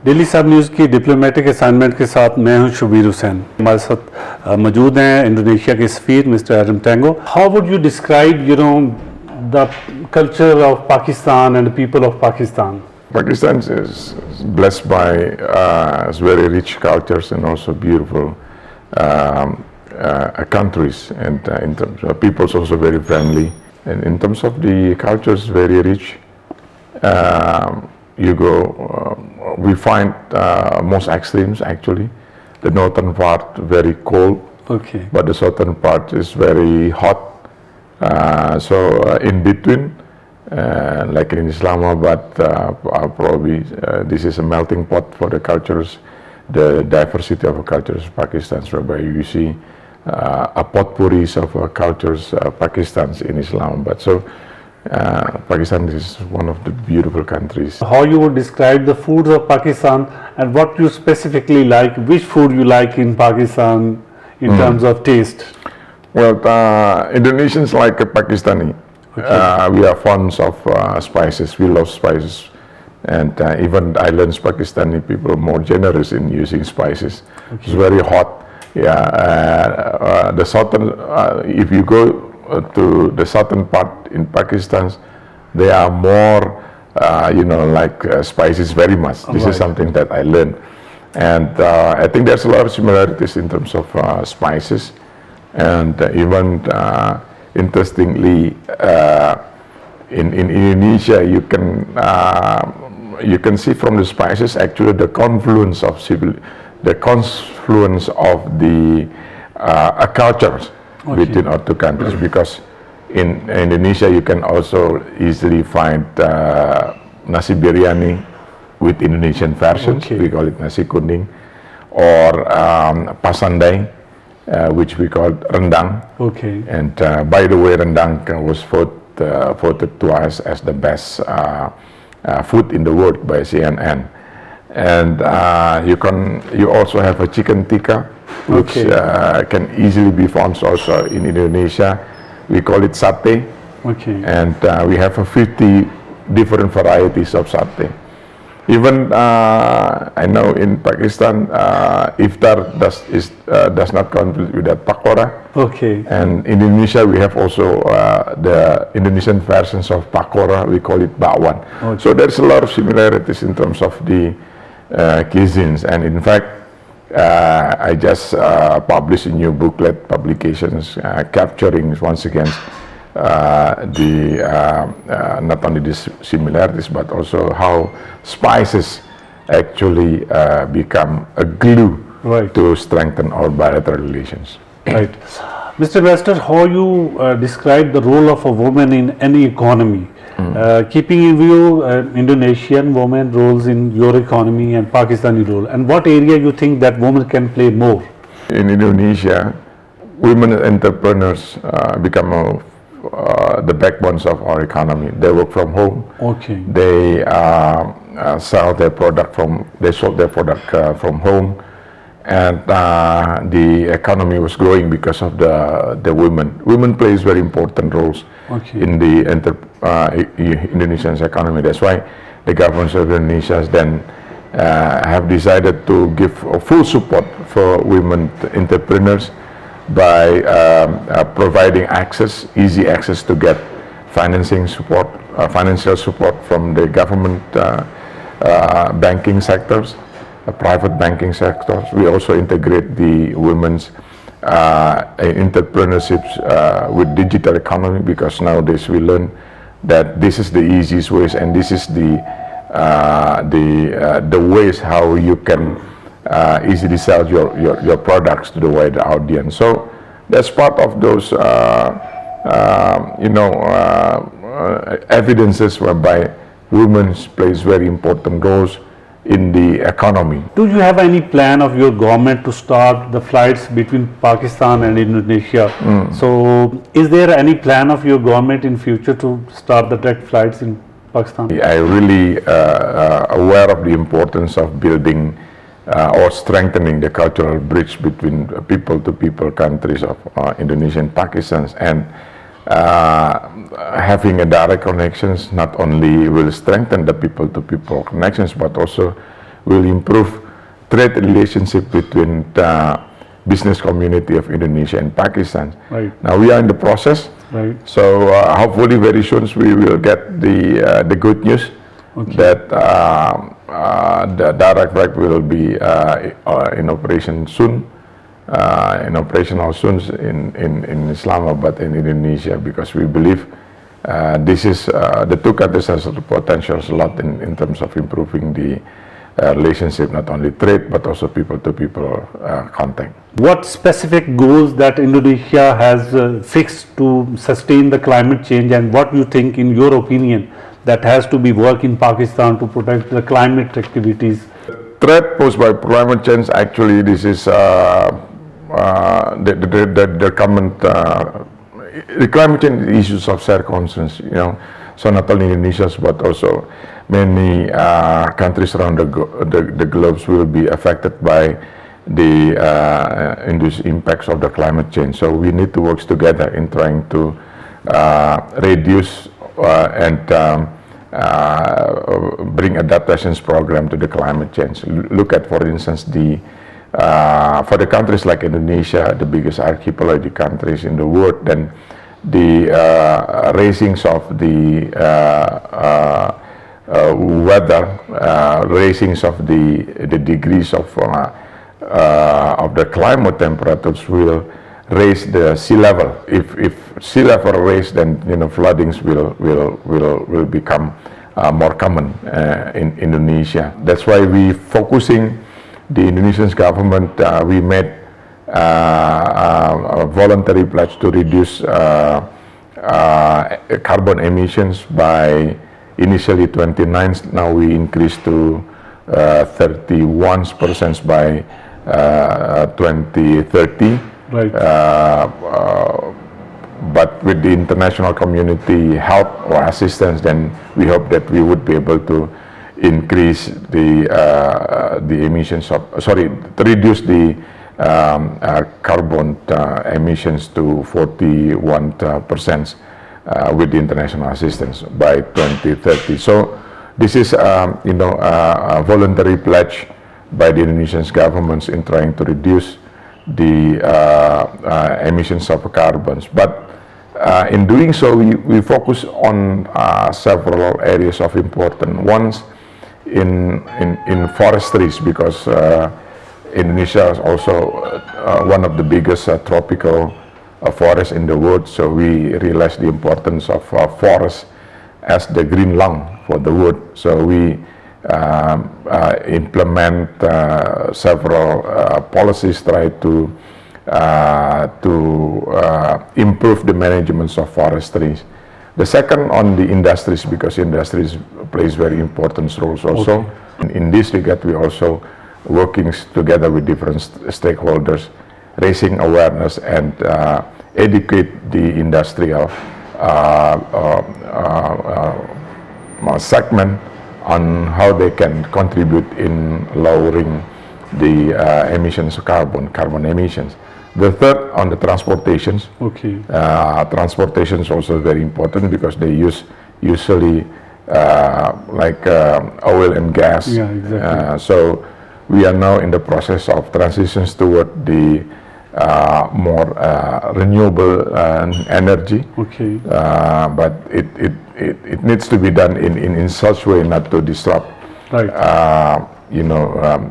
Daily सब news की diplomatic assignment के साथ मैं हूं शबीर हुसैन। हमारे साथ मौजूद हैं इंडोनेशिया के सफीर mister Adam Tango. How would you describe the culture of Pakistan and people of Pakistan? Pakistan is blessed by very rich cultures and also beautiful countries, and in terms of people's also very friendly, and in terms of the cultures very rich. We find most extremes actually. The northern part very cold, Okay. but the southern part is very hot. In between, like in Islamabad, probably this is a melting pot for the cultures, the diversity of cultures of Pakistan, whereby you see a potpourri of cultures Pakistans in Islamabad. So Pakistan is one of the beautiful countries. How you would describe the foods of Pakistan and what you specifically like? Which food you like in Pakistan in terms of taste? Well, Indonesians like Pakistani. We are fond of spices. We love spices, and even islands Pakistani people are more generous in using spices. Okay. It's very hot. The southern, if you go to the southern part in Pakistan, they are more, spices very much. This is something that I learned, and I think there's a lot of similarities in terms of spices, and even interestingly, in Indonesia, you can see from the spices actually the confluence of the cultures between our two countries, because in Indonesia you can also easily find nasi biryani with Indonesian versions. Okay. We call it nasi kuning, or pasandai, which we call rendang. Okay. And by the way, rendang was voted twice as the best food in the world by CNN. And you also have a chicken tikka, which can easily be found also in Indonesia. We call it satay. Okay. And we have 50 different varieties of satay. Even I know in Pakistan, iftar does not complete without pakora. Okay. And in Indonesia, we have also the Indonesian versions of pakora. We call it bakwan. Okay. So there's a lot of similarities in terms of the cuisines. And in fact, I just published a new booklet publications capturing once again not only the similarities but also how spices actually become a glue to strengthen our bilateral relations. Right. Mr. Wester, how you describe the role of a woman in any economy? Keeping in view Indonesian women roles in your economy and Pakistani role, and what area you think that women can play more? In Indonesia, women entrepreneurs become the backbones of our economy. They work from home. Okay. They sold their product from home, and the economy was growing because of the women. Women plays very important roles in the Indonesian economy. That's why the government of Indonesia then have decided to give full support for women entrepreneurs by providing easy access to get financial support from the government banking sectors, private banking sectors. We also integrate the women's entrepreneurships with digital economy, because nowadays we learn that this is the easiest ways, and this is the ways how you can easily sell your products to the wider audience. So that's part of those evidences whereby women plays very important roles in the economy. Do you have any plan of your government to start the flights between Pakistan and Indonesia? So is there any plan of your government in future to start the direct flights in Pakistan? I really aware of the importance of building or strengthening the cultural bridge between people-to-people countries of Indonesia and Pakistan, and having a direct connections not only will strengthen the people-to-people connections, but also will improve trade relationship between the business community of Indonesia and Pakistan. Right. Now we are in the process. Right. So hopefully very soon we will get the good news that the direct flight will be in operation soon, operational soon in Islamabad and Indonesia, because we believe this is the two countries has the potential a lot in terms of improving the relationship, not only trade but also people-to-people contact. What specific goals that Indonesia has fixed to sustain the climate change, and what you think, in your opinion, that has to be work in Pakistan to protect the climate activities? Threat posed by climate change, actually this is the common the climate change issues of shared concerns, so not only Indonesia but also many countries around the globe will be affected by the induced impacts of the climate change. So we need to work together in trying to reduce and bring adaptations program to the climate change. Look at, for instance, for the countries like Indonesia, the biggest archipelagic countries in the world, then the raisings of the weather, raisings of the degrees of the climate temperatures will raise the sea level. If sea level raise, then floodings will become more common in Indonesia. That's why we focusing the Indonesian government. We made a voluntary pledge to reduce carbon emissions by initially 29, now we increased to 31% by 2030. Right. But with the international community help or assistance, then we hope that we would be able to increase the emissions of, to reduce the carbon emissions to 41% with the international assistance by 2030. So this is a voluntary pledge by the Indonesian governments in trying to reduce the emissions of carbons. But in doing so, we focus on several areas of important ones in forestries, because Indonesia is also one of the biggest tropical forests in the world. So we realize the importance of forests as the green lung for the world. So we implement several policies, try to improve the management of forestries. The second on the industries, because industries plays very important roles also. Okay. In this regard, we also working together with different stakeholders, raising awareness and educate the industrial segment on how they can contribute in lowering the emissions of carbon emissions. The third on the transportations. Okay. Transportation is also very important because they usually oil and gas. Yeah, exactly. So we are now in the process of transitions toward the more renewable energy. Okay. But it needs to be done in such way not to disrupt, right,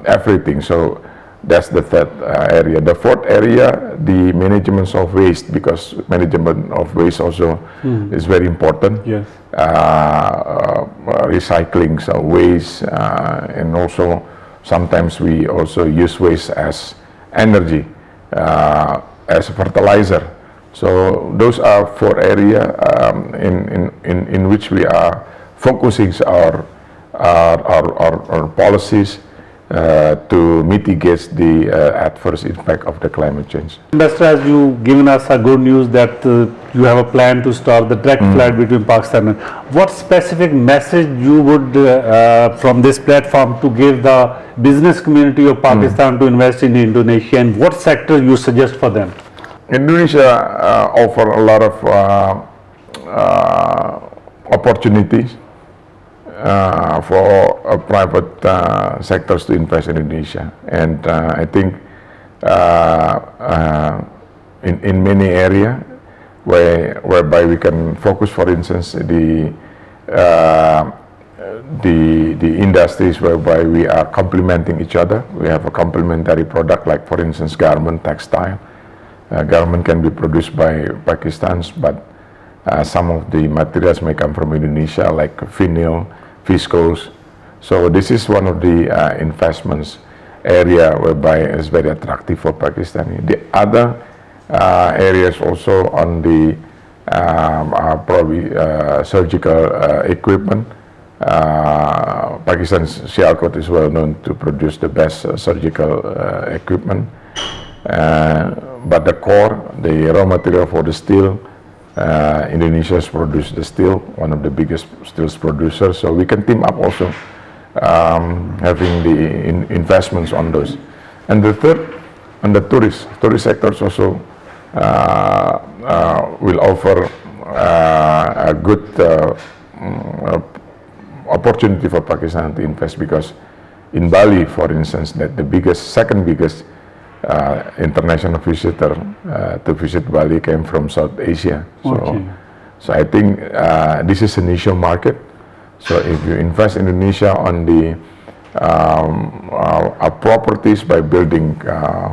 everything. So that's the third area. The fourth area, the management of waste, because management of waste also is very important. Yes. Recycling waste, and also sometimes we also use waste as energy, as a fertilizer. So those are four areas in which we are focusing our policies to mitigate the adverse impact of the climate change. Ambassador, has you given us a good news that you have a plan to start the direct flight between Pakistan and what specific message you would from this platform to give the business community of Pakistan to invest in Indonesia, and what sector you suggest for them? Indonesia offer a lot of opportunities for private sectors to invest in Indonesia, and I think in many area whereby we can focus, for instance, the industries whereby we are complementing each other. We have a complementary product, like for instance garment, textile. Garment can be produced by Pakistanis, but some of the materials may come from Indonesia, like vinyl, viscose. So this is one of the investments area whereby it's very attractive for Pakistani. The other areas also on the probably surgical equipment. Pakistan's Sialkot is well known to produce the best surgical equipment. But the core, the raw material for the steel, Indonesia has produced the steel, one of the biggest steels producers. So we can team up also, having the investments on those. And the third, on the tourist sectors also will offer a good opportunity for Pakistan to invest, because in Bali, for instance, that the second biggest international visitor to visit Bali came from South Asia. So I think this is a niche market. So if you invest in Indonesia on the properties by building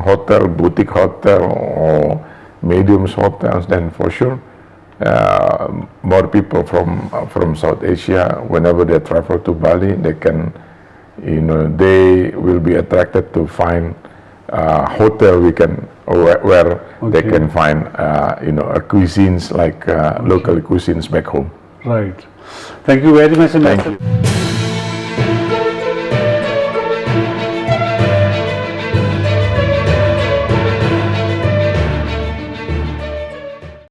hotel, boutique hotel, or mediums hotels, then for sure more people from South Asia, whenever they travel to Bali, they can, they will be attracted to find hotel where they can find cuisines like local cuisines back home. Right. Thank you very much. Thank you.